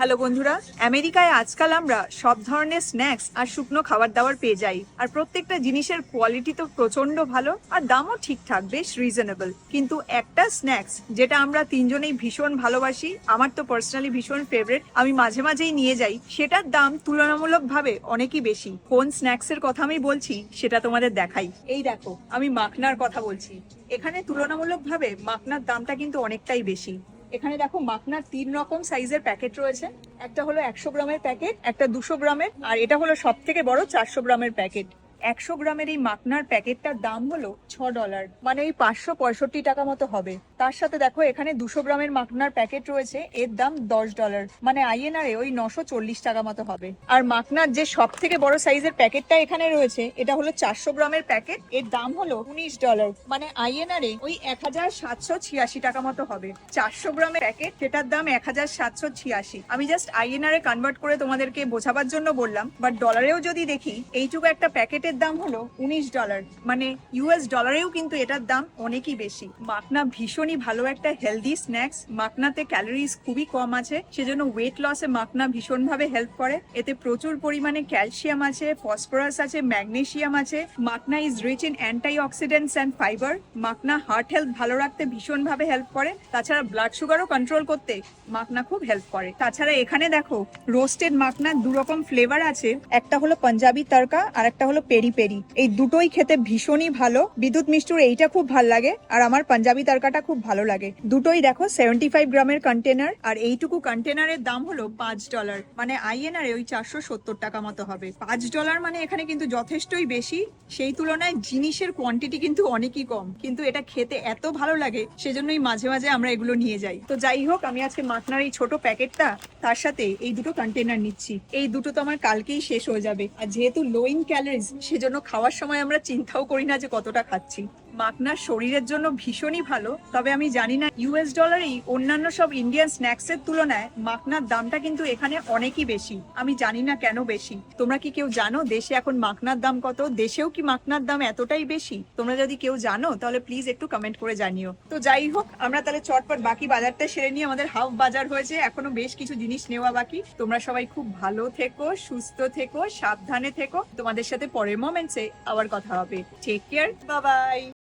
Hello বন্ধুরা, আমেরিকায় আজকাল আমরা সব ধরনের স্ন্যাক্স আর শুকনো খাবার দাবার পেয়ে যাই। আর প্রত্যেকটা জিনিসের কোয়ালিটি তো প্রচন্ড ভালো আর দামও ঠিকঠাক, বেশ রিজনেবল। কিন্তু একটা স্ন্যাক্স যেটা আমরা তিনজনেই ভীষণ ভালোবাসি, আমার তো পার্সোনালি ভীষণ ফেভারিট, আমি মাঝে মাঝেই নিয়ে যাই, সেটার দাম তুলনামূলকভাবে অনেকই বেশি। কোন স্ন্যাক্সের কথা আমি বলছি সেটা তোমাদের দেখাই। এই দেখো, আমি মাখনার কথা বলছি। এখানে তুলনামূলকভাবে মাখনার দামটা কিন্তু অনেকটাই বেশি। এখানে দেখো, মাখনার 3 রকম সাইজের প্যাকেট রয়েছে। একটা হলো 100 গ্রামের প্যাকেট, একটা 200 গ্রামের, আর এটা হলো সব থেকে বড় 400 গ্রামের প্যাকেট। 100 গ্রামের এই মাখনার প্যাকেটটার দাম হলো $6, মানে এই 565 টাকা মতো হবে। তার সাথে দেখো, এখানে 200 গ্রামের মাখনার প্যাকেট রয়েছে, এর দাম $10, মানে আইএনআরে ওই 940 টাকা মতো হবে। আর মাখনার যে সব থেকে বড় সাইজের প্যাকেটটা এখানে রয়েছে, এটা হলো 400 গ্রামের প্যাকেট, এর দাম হলো $19, মানে আইএনআরে ওই 1786 টাকা মতো হবে। 400 গ্রামের প্যাকেট, সেটার দাম 1786। আমি জাস্ট আইএনআরে কনভার্ট করে তোমাদেরকে বোঝাবার জন্য বললাম, বাট ডলারেও যদি দেখি, এইটুকু একটা প্যাকেটের দাম হলো $19, মানে ইউএস ডলারেও কিন্তু এটার দাম অনেকই বেশি। মাখনা ভীষণই ভালো একটা হেলদি স্ন্যাক্স। মাখনাতে ক্যালোরিজ খুবই কম আছে, সেজন্য ওয়েট লসে মাখনা ভীষণ ভাবে হেল্প করে। এতে প্রচুর পরিমাণে ক্যালসিয়াম আছে, ফসফরাস আছে, ম্যাগনেসিয়াম আছে। Makhana is rich in antioxidants and fibre. Makhana heart health ভালো রাখতে ভীষণ ভাবে হেল্প করে। তাছাড়া ব্লাড সুগারও কন্ট্রোল করতে মাখনা খুব হেল্প করে। তাছাড়া এখানে দেখো, রোস্টেড মাখনা 2 রকম ফ্লেভার আছে। একটা হলো পাঞ্জাবি তড়কা আর একটা হলো পেরি পেরি। এই দুটোই খেতে ভীষণই ভালো। বিদ্যুৎ মিষ্টুর এইটা খুব ভালো লাগে, আর আমার পাঞ্জাবি তড়কাটা খুব ভালো লাগে। দুটোই দেখো 75 গ্রামের কন্টেনার, আর এইটুকু কন্টেনারের দাম হলো $5, মানে আইএনআরে ওই 470 টাকা মতো হবে। $5 মানে এখানে কিন্তু যথেষ্টই বেশি। সেই তুলনায় জিনিসের কোয়ান্টিটি কিন্তু অনেকই কম, কিন্তু এটা খেতে এত ভালো লাগে, সেজন্যই মাঝে মাঝে আমরা এগুলো নিয়ে যাই। তো যাই হোক, আমি আজকে মাখনার এই ছোট প্যাকেটটা, তার সাথে এই দুটো কন্টেনার নিচ্ছি। এই দুটো তো আমার কালকেই শেষ হয়ে যাবে। আর যেহেতু লো ইন ক্যালোরিজ, সেজন্য খাওয়ার সময় আমরা চিন্তাও করি না যে কতটা খাচ্ছি। মাখনা শরীরের জন্য ভীষণই ভালো, তবে আমি জানি না ইউএস ডলারেই অন্যান্য সব ইন্ডিয়ান স্ন্যাক্স এর তুলনায় মাখনার দামটা কিন্তু এখানে অনেকই বেশি। আমি জানি না কেন বেশি। তোমরা কি কেউ জানো দেশে এখন মাখনার দাম কত? দেশেও কি মাখনার দাম এতটাই বেশি? তোমরা যদি কেউ জানো তাহলে প্লিজ একটু কমেন্ট করে জানিও। তো যাই হোক, আমরা তাহলে চটপট বাকি বাজারটা সেরে নিয়ে, আমাদের হাফ বাজার হয়েছে, এখনো বেশ কিছু জিনিস নেওয়া বাকি। তোমরা সবাই খুব ভালো থেকো, সুস্থ থেকো, সাবধানে থেকো। তোমাদের সাথে পরের মোমেন্টসে আবার কথা হবে। Take care, bye by.